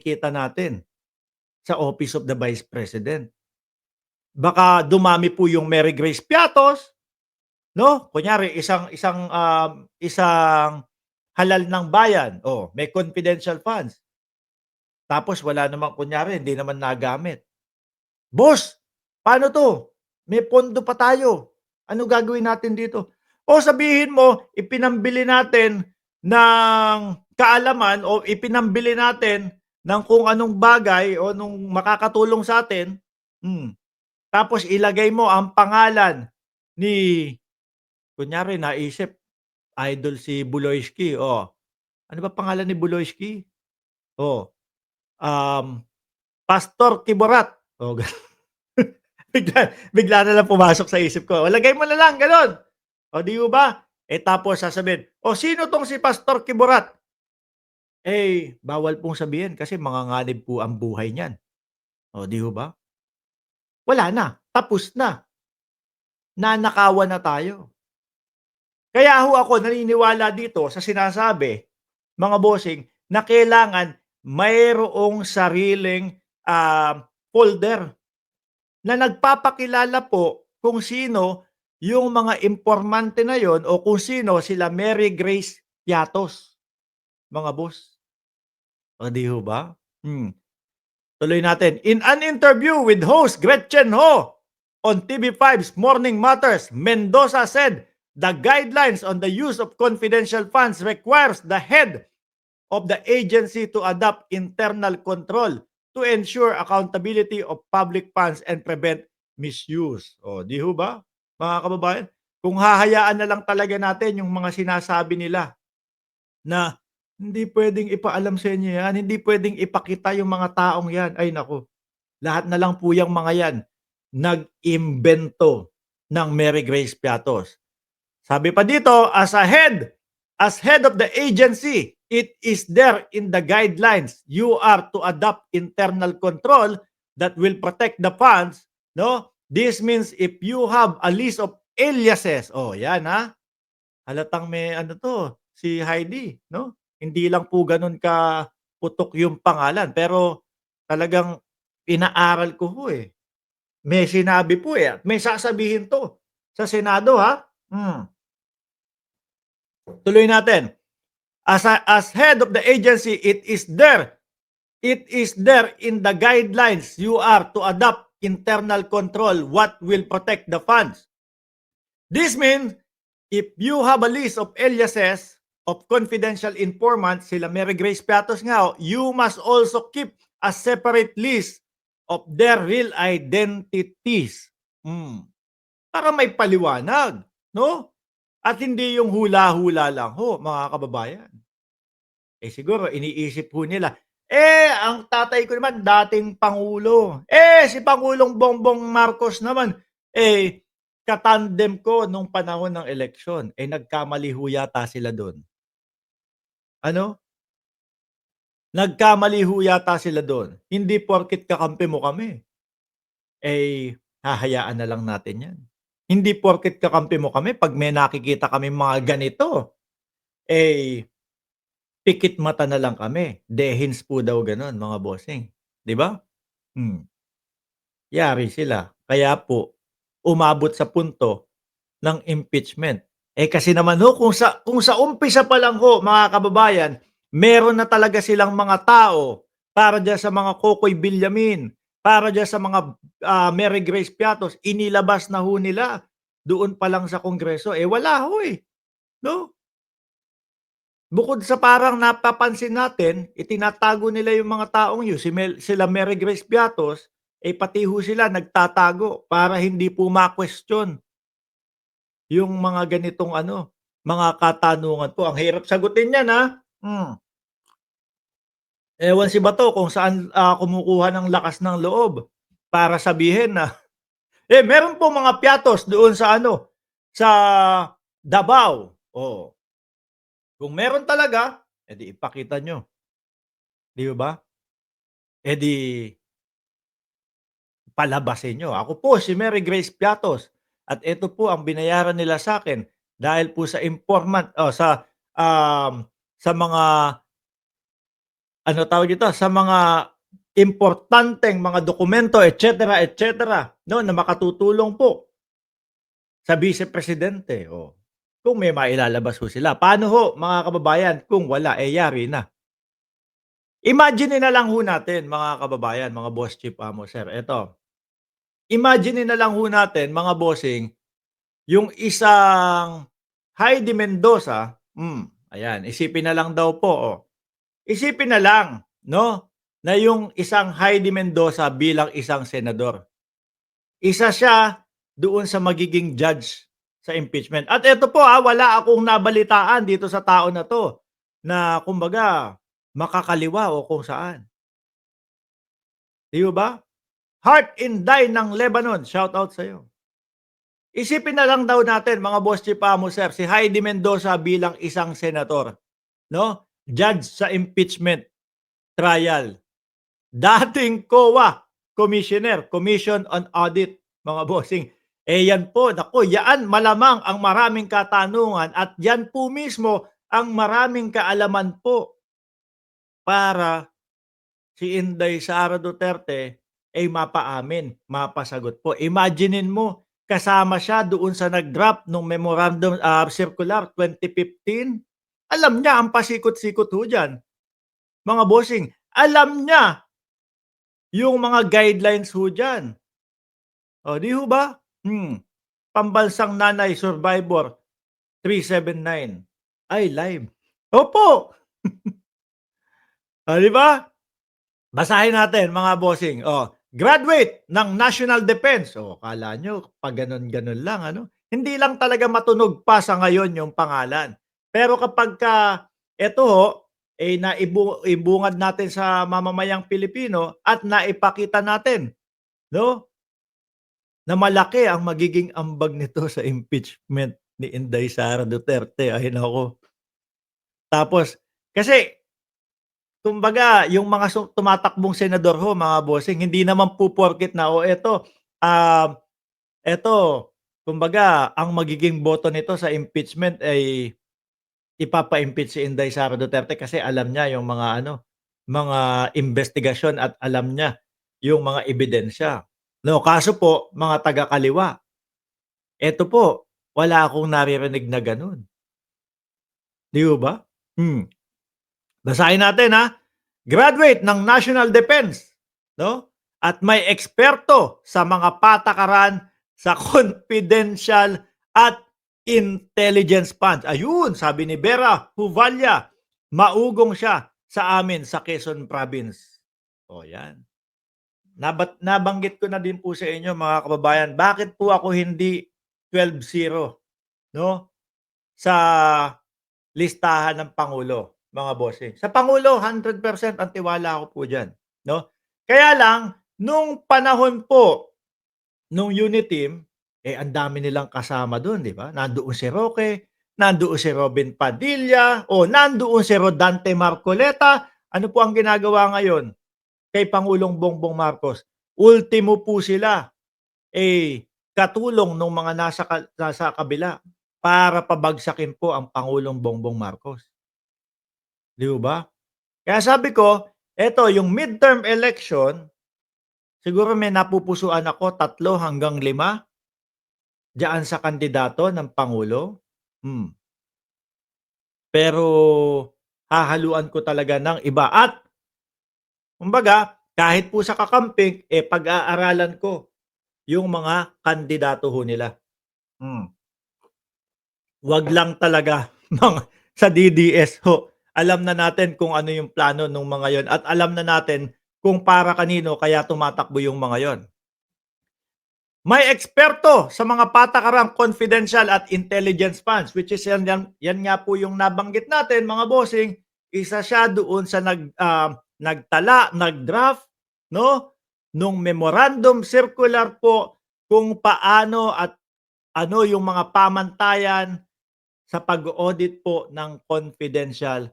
nakikita natin sa Office of the Vice President. Baka dumami po yung Mary Grace Piatos, 'no? Kunyari isang halal ng bayan, oh, may confidential funds. Tapos wala namang kunyari hindi naman nagamit. "Boss, paano 'to? May pondo pa tayo. Ano gagawin natin dito?" O sabihin mo ipinambili natin ng kaalaman o ipinambili natin ng kung anong bagay o nung makakatulong sa'tin, tapos ilagay mo ang pangalan ni kunyari naisip idol si Buloyski, oh, ano ba pangalan ni Buloyski? Oh, um, Pastor Kiborat, oh, bigla na lang pumasok sa isip ko. O lagay mo na lang gano'n. O 'di ho ba? Eh, tapos sasabihin, "O sino 'tong si Pastor Kiborat?" Eh, bawal pong sabihin kasi manganganib po ang buhay niyan. O 'di ho ba? Wala na, tapos na. Nanakawan na tayo. Kaya ho ako naniniwala dito sa sinasabi, mga bossing, na kailangan mayroong sariling, folder na nagpapakilala po kung sino yung mga impormante na yon o kung sino sila Mary Grace Piatos, mga boss. O 'di ho ba? Tuloy natin. In an interview with host Gretchen Ho on TV5's Morning Matters, Mendoza said the guidelines on the use of confidential funds requires the head of the agency to adopt internal control to ensure accountability of public funds and prevent misuse. O, di ho ba, mga kababayan? Kung hahayaan na lang talaga natin yung mga sinasabi nila na hindi pwedeng ipaalam sa inyo yan, hindi pwedeng ipakita yung mga taong yan. Ay naku, lahat na lang po yang mga yan nag-imbento ng Mary Grace Piatos. Sabi pa dito, as head of the agency, it is there in the guidelines. You are to adopt internal control that will protect the funds, no? This means if you have a list of aliases, oh, yan ha. Halatang may ano to, si Heidi, no? Hindi lang po ganun ka putok yung pangalan, pero talagang inaaral ko ho eh. May sinabi po eh, at may sasabihin 'to sa Senado ha. Tuloy natin. As head of the agency, it is there in the guidelines you are to adopt internal control what will protect the funds. This means if you have a list of aliases of confidential informants, sila Mary Grace Piatos nga, you must also keep a separate list of their real identities. Para may paliwanag, no? At hindi yung hula-hula lang ho, mga kababayan. Eh, siguro iniisip ho nila, ang tatay ko naman dating pangulo. Si Pangulong Bongbong Marcos naman, katandem ko nung panahon ng eleksyon. Nagkamali ho yata sila dun. Ano? Nagkamali ho yata sila dun. Hindi porket kakampi mo kami, hahayaan na lang natin yan. Hindi porket kakampi mo kami 'pag may nakikita kaming mga ganito, pikit mata na lang kami. Dehins po daw gano'n, mga bossing, 'di ba? Yari sila. Kaya po umabot sa punto ng impeachment. Kasi naman ho kung sa umpisa pa lang ho, mga kababayan, meron na talaga silang mga tao para diyan sa mga Kokoy Villamin, para diyan sa mga, Mary Grace Piatos, inilabas na ho nila doon pa lang sa Kongreso. Wala ho, 'no? Bukod sa parang napapansin natin, itinatago nila yung mga taong yun, sila Mary Grace Piatos, pati ho sila nagtatago para hindi po ma-question yung mga ganitong ano, mga katanungan po. Ang hirap sagutin yan, ha. Ewan si Bato kung saan, kumukuha ng lakas ng loob para sabihin na, meron po mga Piatos doon sa ano, sa Davao. Oh, kung meron talaga, di ipakita nyo. Di ba? Di palabasin nyo. Ako po si Mary Grace Piatos at ito po ang binayaran nila sa akin dahil po sa informant sa mga ano tawag dito, sa mga importanteng mga dokumento et cetera, 'no, na makatutulong po sa Vice Presidente, oh. Kung may mailalabas ho sila. Paano ho mga kababayan kung wala, eh, yari na. Imaginin na lang ho natin mga kababayan, mga boss, chief, amo, sir, eto. Imaginin na lang ho natin mga bossing, yung isang Heidi Mendoza, ayan, isipin na lang daw po, oh. Isipin na lang 'no, na yung isang Heidi Mendoza bilang isang senador. Isa siya doon sa magiging judge sa impeachment. At eto po, wala akong nabalitaan dito sa tao na 'to na kumbaga makakaliwa o kung saan. 'Di ba? Heart and Die ng Lebanon, shout out sa'yo. Isipin na lang daw natin mga boss, chief, amo, sir, si Heidi Mendoza bilang isang senator, 'no, judge sa impeachment trial. Dating COA commissioner, Commission on Audit, mga bossing. Eh, yan po, naku, yaan malamang ang maraming katanungan at yan po mismo ang maraming kaalaman po para si Inday Sara Duterte ay mapaamin, mapasagot po. Imaginein mo, kasama siya doon sa nag-draft nung memorandum circular 2015. Alam niya ang pasikot-sikot ho diyan, mga bossing. Alam niya yung mga guidelines ho diyan. Oh, 'di ho ba? Pambansang Nanay Survivor 379 ay live. Opo, oh, 'di ba? Basahin natin mga bossing, graduate ng National Defense. Akala niyo 'pag gano'n-gano'n lang ano, hindi lang talaga matunog pa sa ngayon yung pangalan. Pero kapagka eto ho, eh, ibungad natin sa mamamayang Pilipino at naipakita natin 'no, na malaki ang magiging ambag nito sa impeachment ni Inday Sara Duterte, ay naku. Tapos kasi kumbaga yung mga tumatakbong senador ho mga bossing, hindi naman po porket na, eto kumbaga ang magiging boto nito sa impeachment ay ipapa-impeach si Inday Sara Duterte kasi alam niya yung mga ano, mga investigasyon at alam niya yung mga ebidensya. No, kaso po mga taga-kaliwa, eto po, wala akong naririnig na gano'n, 'di ho ba? Hmm. Basahin natin, graduate ng National Defense, 'no, at may eksperto sa mga patakaran sa confidential at intelligence funds. Ayun, sabi ni Vera Huvalla, maugong siya sa amin sa Quezon Province. O 'yan. Nabanggit ko na din po sa inyo mga kababayan, bakit po ako hindi 12-0, 'no, sa listahan ng pangulo, mga bossing. Sa pangulo 100% ang tiwala ko po diyan, 'no. Kaya lang nung panahon po nung unit team, eh, ang dami nilang kasama dun, 'di ba? Nandoon si Roque, nandoon si Robin Padilla, o nandoon si Rodante Marcoleta. Ano po ang ginagawa ngayon kay Pangulong Bongbong Marcos? Ultimo po sila, eh, katulong nung mga nasa kabila para pabagsakin po ang Pangulong Bongbong Marcos. 'Di ba? Kaya sabi ko, eto yung midterm election, siguro may napupusuan ako 3 hanggang 5 diyaan sa kandidato ng pangulo. Hmm, pero hahaluan ko talaga ng iba at kumbaga kahit po sa kakamping, eh, pag-aaralan ko yung mga kandidato ho nila. Hmm. 'Wag lang talaga mga sa DDS ho. Alam na natin kung ano yung plano nung mga yon at alam na natin kung para kanino kaya tumatakbo yung mga yon. May eksperto sa mga patakarang confidential at intelligence funds, which is yan nga po yung nabanggit natin mga bossing, isa siya doon sa nagtala, nag-draft 'no, nung memorandum circular po kung paano at ano yung mga pamantayan sa pag-audit po ng confidential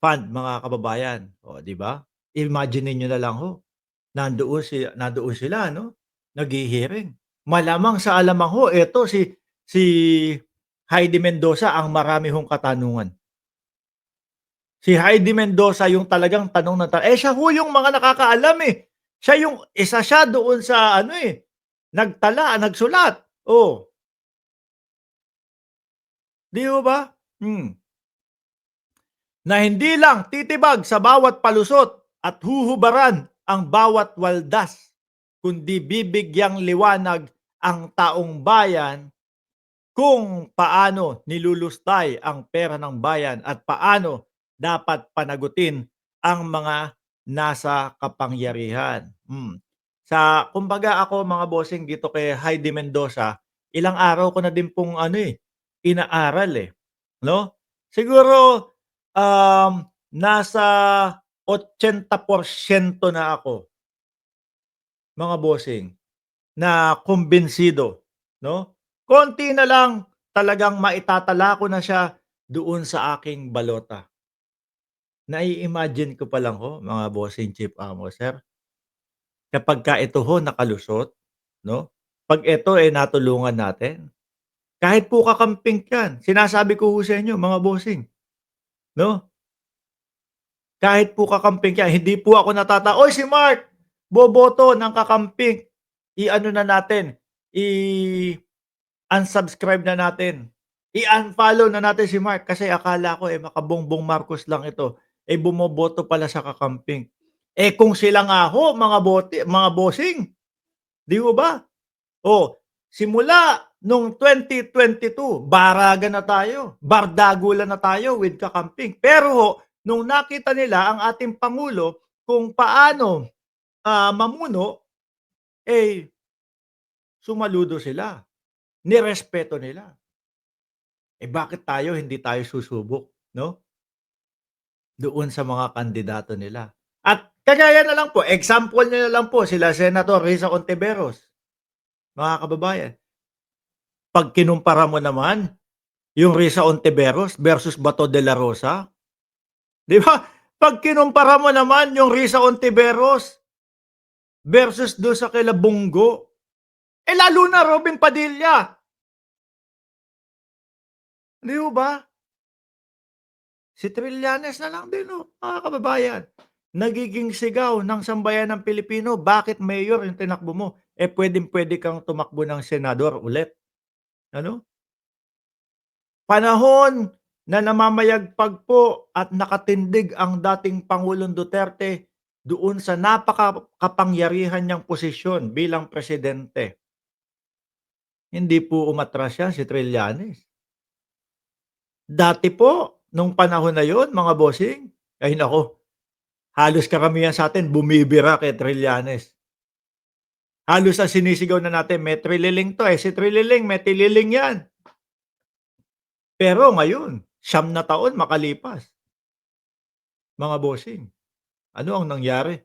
fund, mga kababayan. O, 'di ba? Imagine niyo na lang ho, nandoon sila 'no, naghi-hearing. Malamang sa alamang ho eto si Heidi Mendoza ang marami hong katanungan. Si Heidi Mendoza yung talagang tanong na siya ho yung mga nakakaalam, eh. Isa siya doon sa ano, eh, nagsulat. Oh, 'di ho ba? Hmm. Na hindi lang titibag sa bawat palusot at huhubaran ang bawat waldas, kundi bibigyang liwanag ang taong bayan kung paano nilulustay ang pera ng bayan at paano dapat panagutin ang mga nasa kapangyarihan. Kumbaga ako mga bossing dito kay Heidi Mendoza, ilang araw ko na din pong ano, eh, inaaral, eh, 'no? Siguro, nasa 80% na ako mga bossing. Na kumbinsido, 'no? Konti na lang talagang maitatala ko na siya doon sa aking balota. Nai-imagine ko pa lang ho, mga bossing chief amo, sir, kapagka ito ho nakalusot, 'no, 'pag ito, eh, natulungan natin, kahit po kakamping 'yan, sinasabi ko ho sa inyo mga bossing, 'no, kahit po kakamping 'yan, hindi po ako "Oy si Mark, boboto ng kakamping, i-ano na natin, unsubscribe na natin. I-unfollow na natin si Mark kasi akala ko, eh, makabongbong Marcos lang ito, eh, bumoboto pala sa kakamping. Eh, kung sila nga ho mga bossing, 'di ho ba? Oh, simula nung 2022 baragan na tayo, bardagulan na tayo with kakamping. Pero ho, nung nakita nila ang ating pangulo kung paano, mamuno, eh, sumaludo sila, nirespeto nila. Eh, bakit hindi tayo susubok, 'no, doon sa mga kandidato nila. At kagaya na lang po, example niyo na lang po sila Senator Risa Ontiveros, mga kababayan. 'Pag kinumpara mo naman yung Risa Ontiveros versus Bato de la Rosa, 'di ba? 'Pag kinumpara mo naman yung Risa Ontiveros versus dun sa kila Bongo, eh, lalo na Robin Padilla, 'di ho ba? Si Trillanes na lang din, oh, mga kababayan. Nagiging sigaw ng sambayanang Pilipino, bakit mayor yung tinakbo mo? Eh, puwedeng-puwede kang tumakbo ng senador ulit, ano? Panahon na namamayagpag po at nakatindig ang dating Pangulong Duterte doon sa napakakapangyarihan niyang posisyon bilang presidente. Hindi po umatras yan si Trillanes. Dati po, nung panahon na yun mga bossing, ay naku, halos karamihan sa'tin bumibira kay Trillanes. Halos ang sinisigaw na natin, "May trililing 'to, eh, si Trililing may tililing 'yan." Pero ngayon, 9 na taon makalipas, mga bossing, ano ang nangyari?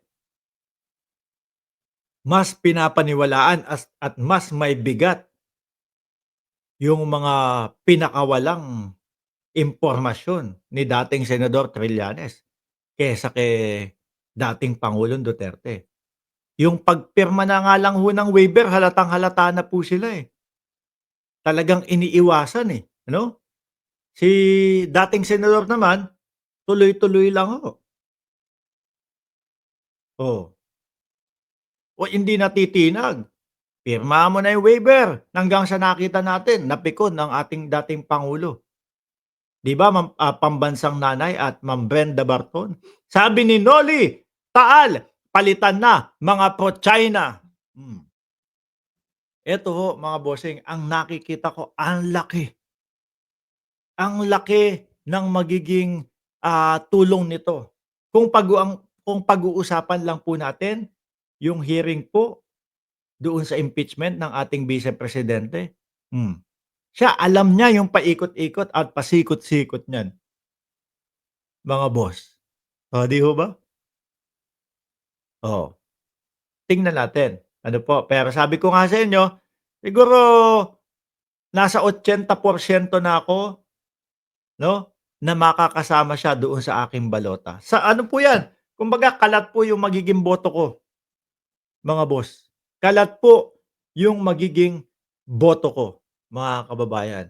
Mas pinapaniwalaan at mas may bigat yung mga pinakawalang impormasyon ni dating Senador Trillanes kaysa kay dating Pangulong Duterte. Yung pagpirma na nga lang ho ng waiver halatang-halata na po sila, eh. Talagang iniiwasan, eh, ano? Si dating senador naman, tuloy-tuloy lang ho. Oh, o hindi natitinag, pirmahan mo na yung waiver hanggang sa nakita natin napikon ang ating dating pangulo. 'Di ba pambansang nanay at Ma'am Brenda Barton, sabi ni Noli Taal, "Palitan na mga pro-China." Hmm, eto ho mga bossing ang nakikita ko ang laki ng magiging, tulong nito. Kung pag-uusapan lang po natin yung hearing po doon sa impeachment ng ating Vice Presidente, siya alam niya yung paikot-ikot at pasikot-sikot niyan, mga boss. Oh, 'di ho ba? Oh, tingnan natin, ano po, pero sabi ko nga sa inyo, siguro nasa 80% na ako, 'no, na makakasama siya doon sa aking balota. Sa ano po 'yan, kumbaga kalat po yung magiging boto ko, mga boss. Kalat po yung magiging boto ko, mga kababayan.